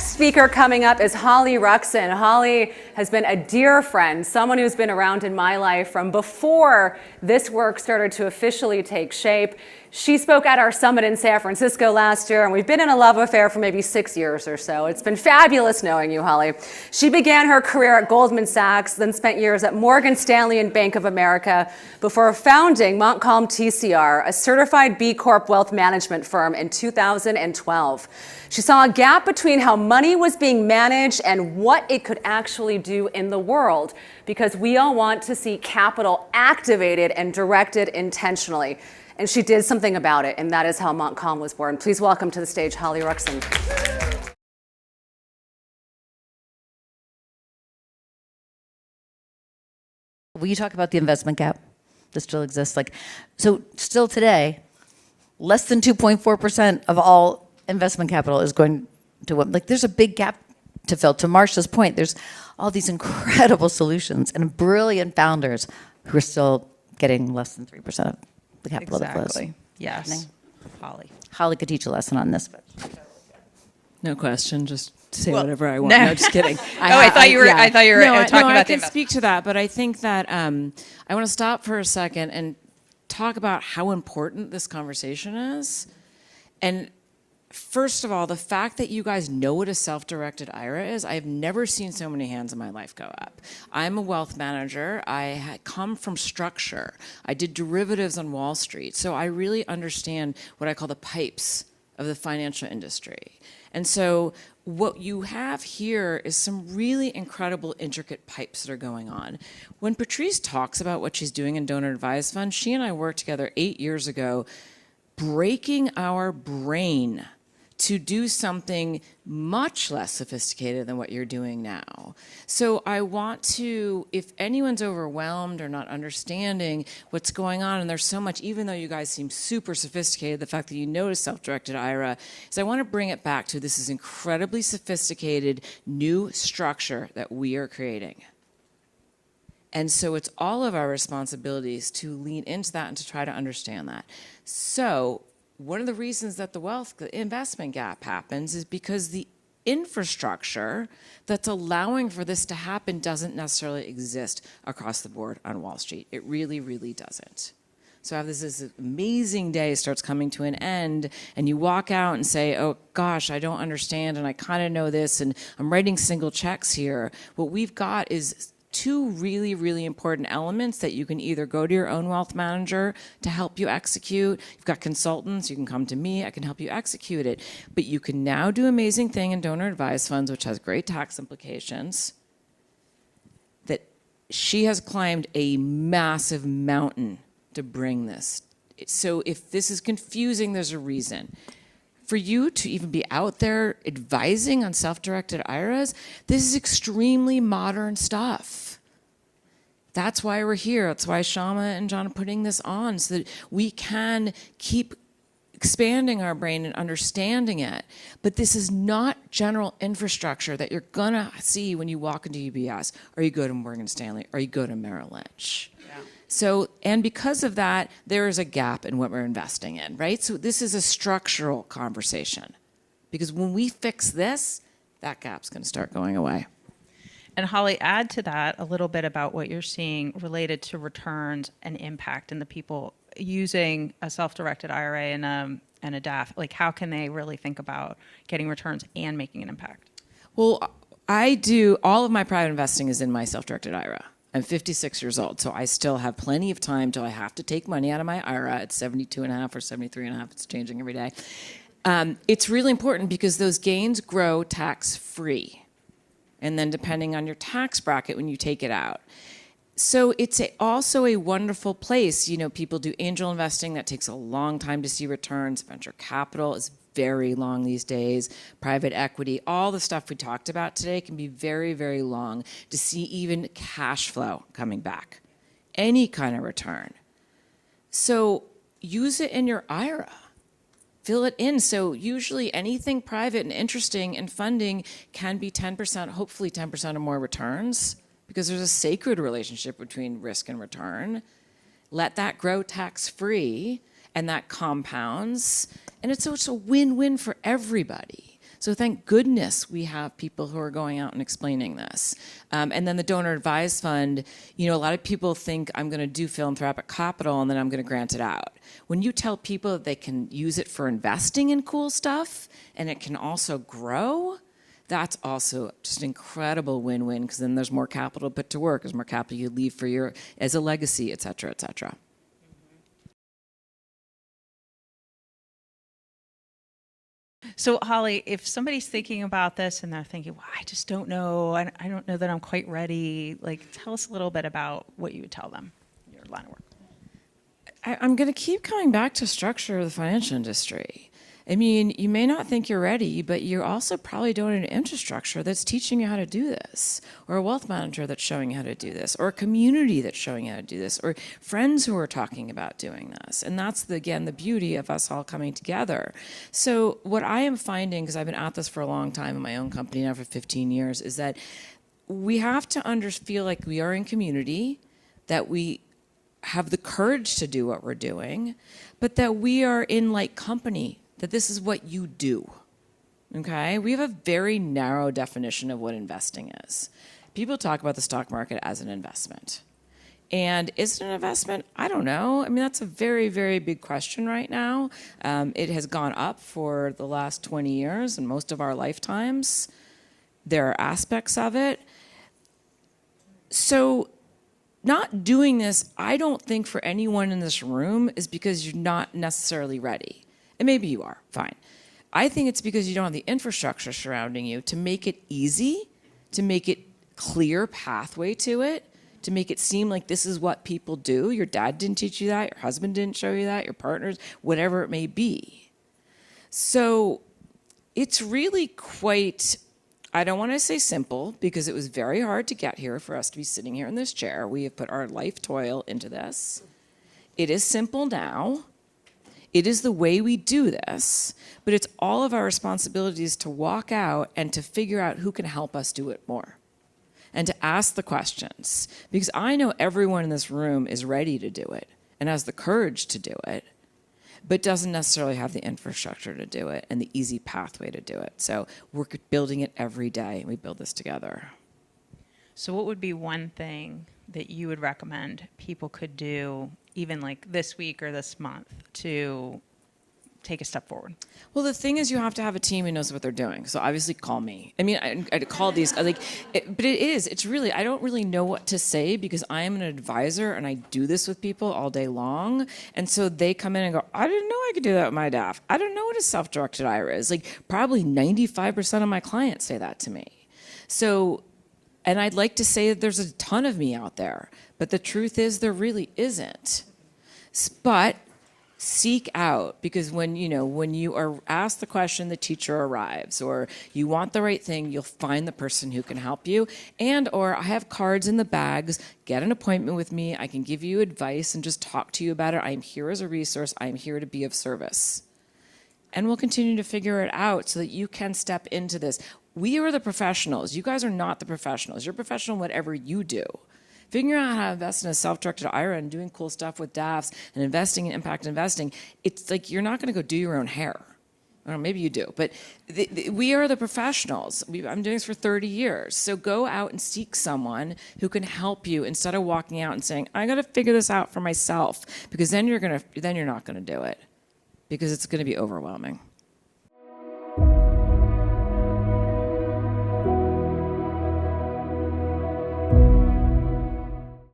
next speaker coming up is Holly Ruxin. Holly has been a dear friend, someone who's been around in my life from before this work started to officially take shape. She spoke at our summit in San Francisco last year, and we've been in a love affair for maybe 6 years or so. It's been fabulous knowing you, Holly. She began her career at Goldman Sachs, then spent years at Morgan Stanley and Bank of America before founding Montcalm TCR, a certified B Corp wealth management firm, in 2012. She saw a gap between how money was being managed and what it could actually do in the world, because we all want to see capital activated and directed intentionally. And she did something about it, and that is how Montcalm was born. Please welcome to the stage Holly Ruxin. Will you talk about the investment gap that still exists? So still today, less than 2.4% of all investment capital is going to women. There's a big gap to fill. To Marsha's point, there's all these incredible solutions and brilliant founders who are still getting less than 3% of the capital that flows. Exactly. Yes. Holly could teach a lesson on this, but no question. Just say whatever I want. No, just kidding. I thought you were talking about the I can speak to that, but I think that I want to stop for a second and talk about how important this conversation is. And first of all, the fact that you guys know what a self-directed IRA is, I've never seen so many hands in my life go up. I'm a wealth manager. I come from structure. I did derivatives on Wall Street. So I really understand what I call the pipes of the financial industry. And so what you have here is some really incredible, intricate pipes that are going on. When Patrice talks about what she's doing in Donor Advised Fund, she and I worked together 8 years ago, breaking our brain to do something much less sophisticated than what you're doing now. So I want to, if anyone's overwhelmed or not understanding what's going on, and there's so much, even though you guys seem super sophisticated, the fact that you know a self-directed IRA, is I want to bring it back to this is incredibly sophisticated new structure that we are creating. And so it's all of our responsibilities to lean into that and to try to understand that. So one of the reasons that the investment gap happens is because the infrastructure that's allowing for this to happen doesn't necessarily exist across the board on Wall Street. It really, really doesn't. So as this amazing day starts coming to an end and you walk out and say, oh gosh, I don't understand and I kind of know this and I'm writing single checks here, what we've got is two really, really important elements that you can either go to your own wealth manager to help you execute. You've got consultants, you can come to me, I can help you execute it. But you can now do amazing thing in donor advised funds, which has great tax implications, that she has climbed a massive mountain to bring this. So if this is confusing, there's a reason. For you to even be out there advising on self-directed IRAs, this is extremely modern stuff. That's why we're here. That's why Shama and John are putting this on, so that we can keep expanding our brain and understanding it. But this is not general infrastructure that you're going to see when you walk into UBS, or you go to Morgan Stanley, or you go to Merrill Lynch. Yeah. So, and because of that, there is a gap in what we're investing in, right? So this is a structural conversation. Because when we fix this, that gap's going to start going away. And Holly, add to that a little bit about what you're seeing related to returns and impact and the people using a self-directed IRA and a DAF. Like, how can they really think about getting returns and making an impact? Well, I do, all of my private investing is in my self-directed IRA. I'm 56 years old, so I still have plenty of time till I have to take money out of my IRA at 72 and a half or 73 and a half. It's changing every day. It's really important because those gains grow tax-free. And then depending on your tax bracket when you take it out. So it's also a wonderful place. You know, people do angel investing. That takes a long time to see returns. Venture capital is very long these days. Private equity, all the stuff we talked about today can be very, very long to see even cash flow coming back. Any kind of return. So use it in your IRA. Fill it in. So usually anything private and interesting and funding can be 10%, hopefully 10% or more returns, because there's a sacred relationship between risk and return. Let that grow tax-free, and that compounds. And it's a win-win for everybody. So thank goodness we have people who are going out and explaining this. And then the donor advised fund, a lot of people think I'm going to do philanthropic capital and then I'm going to grant it out. When you tell people that they can use it for investing in cool stuff and it can also grow, that's also just an incredible win-win, because then there's more capital put to work, there's more capital you leave for as a legacy, et cetera, et cetera. So, Holly, if somebody's thinking about this and they're thinking, well, I just don't know, I don't know that I'm quite ready, tell us a little bit about what you would tell them, your line of work. I'm going to keep coming back to structure of the financial industry. I mean, you may not think you're ready, but you also probably don't have an infrastructure that's teaching you how to do this, or a wealth manager that's showing you how to do this, or a community that's showing you how to do this, or friends who are talking about doing this. And that's, again, the beauty of us all coming together. So what I am finding, because I've been at this for a long time in my own company now for 15 years, is that we have to feel like we are in community, that we have the courage to do what we're doing, but that we are in like company, that this is what you do, okay? We have a very narrow definition of what investing is. People talk about the stock market as an investment. And is it an investment? I don't know. I mean, that's a very, very big question right now. It has gone up for the last 20 years and most of our lifetimes. There are aspects of it. So not doing this, I don't think for anyone in this room is because you're not necessarily ready. And maybe you are, fine. I think it's because you don't have the infrastructure surrounding you to make it easy, to make it clear pathway to it, to make it seem like this is what people do. Your dad didn't teach you that, your husband didn't show you that, your partners, whatever it may be. So it's really quite, I don't want to say simple, because it was very hard to get here for us to be sitting here in this chair. We have put our life toil into this. It is simple now. It is the way we do this, but it's all of our responsibilities to walk out and to figure out who can help us do it more and to ask the questions, because I know everyone in this room is ready to do it and has the courage to do it, but doesn't necessarily have the infrastructure to do it and the easy pathway to do it. So we're building it every day, and we build this together. So what would be one thing that you would recommend people could do, even like this week or this month, to take a step forward? Well, the thing is, you have to have a team who knows what they're doing. So obviously call me. I mean, I call these, but it's really, I don't really know what to say, because I am an advisor and I do this with people all day long. And so they come in and go, I didn't know I could do that with my DAF. I don't know what a self-directed IRA is. Probably 95% of my clients say that to me. So, and I'd like to say that there's a ton of me out there, but the truth is there really isn't. But seek out, because when you are asked the question, the teacher arrives, or you want the right thing, you'll find the person who can help you. Or I have cards in the bags. Get an appointment with me. I can give you advice and just talk to you about it. I'm here as a resource. I'm here to be of service. And we'll continue to figure it out so that you can step into this. We are the professionals. You guys are not the professionals. You're professional in whatever you do. Figuring out how to invest in a self-directed IRA and doing cool stuff with DAFs and investing in impact investing, it's like you're not going to go do your own hair. I don't know, maybe you do, but we are the professionals. I'm doing this for 30 years. So go out and seek someone who can help you instead of walking out and saying, I got to figure this out for myself, because then you're not going to do it, because it's going to be overwhelming.